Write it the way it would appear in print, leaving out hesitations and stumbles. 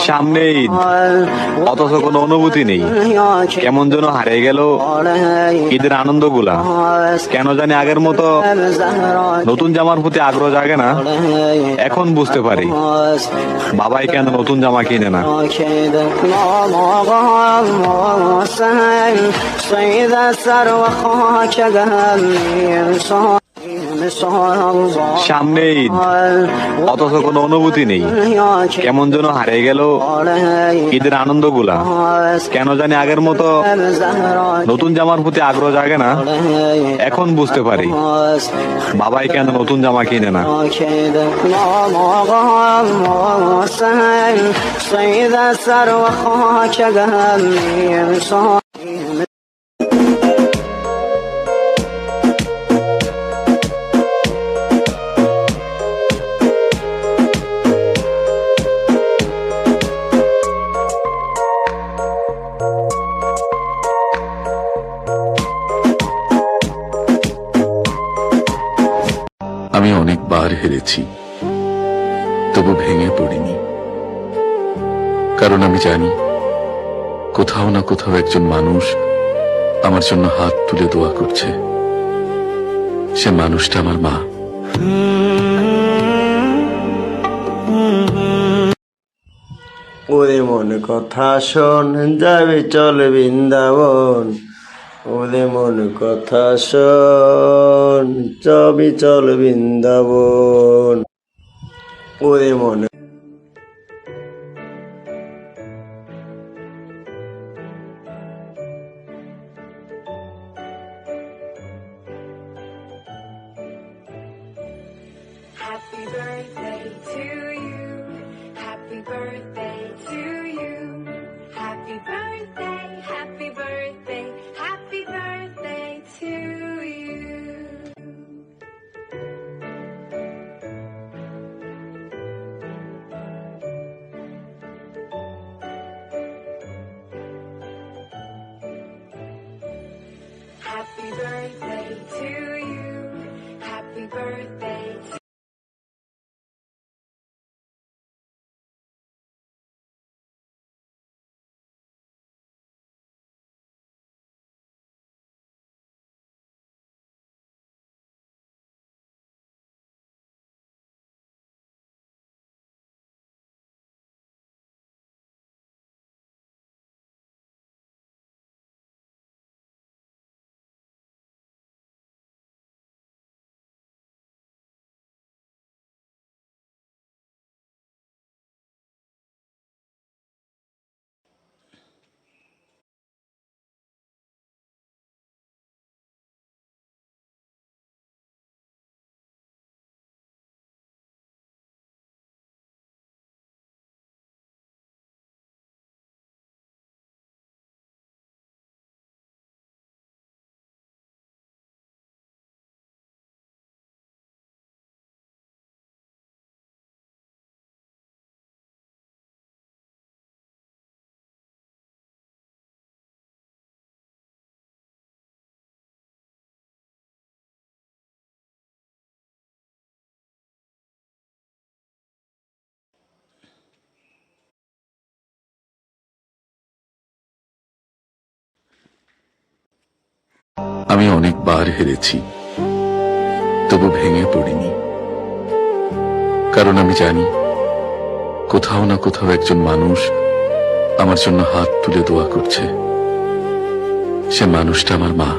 সামনে ঈদ, অথচ কোনো অনুভূতি নেই। কেমন যেন হারিয়ে গেল ঈদের আনন্দগুলা। কেন জানি আগের মতো নতুন জামার প্রতি আগ্রহ জাগে না। এখন বুঝতে পারি বাবাই কেন নতুন জামা কিনে না। সামনে ঈদ, অথচ কোনো অনুভূতি নেই। কেমন যেন হারিয়ে গেল ঈদের আনন্দগুলা। কেন জানি আগের মতো নতুন জামার প্রতি আগ্রহ জাগে না। এখন বুঝতে পারি বাবাই কেন নতুন জামা কিনে না। আমি অনেকবার হেরেছি, তবু ভেঙে পড়িনি। কারণ আমি জানি কোথাও না কোথাও একজন মানুষ আমার জন্য হাত তুলে দোয়া করছে। সে মানুষটা আমার মা। ওরে মন কথা শোন, যাবে চল বৃন্দাবন। ওরে মন কথা শোন, যাবি চল বৃন্দাবন। ওরে মন Happy birthday to you. Happy birthday to you. Happy birthday, happy birthday, happy birthday to you. Happy birthday to you. Happy birthday to আমি অনেকবার হেরেছি, তবু ভেঙে পড়িনি। কারণ আমি জানি কোথাও না কোথাও একজন মানুষ আমার জন্য হাত তুলে দোয়া করছে। সে মানুষটা আমার মা।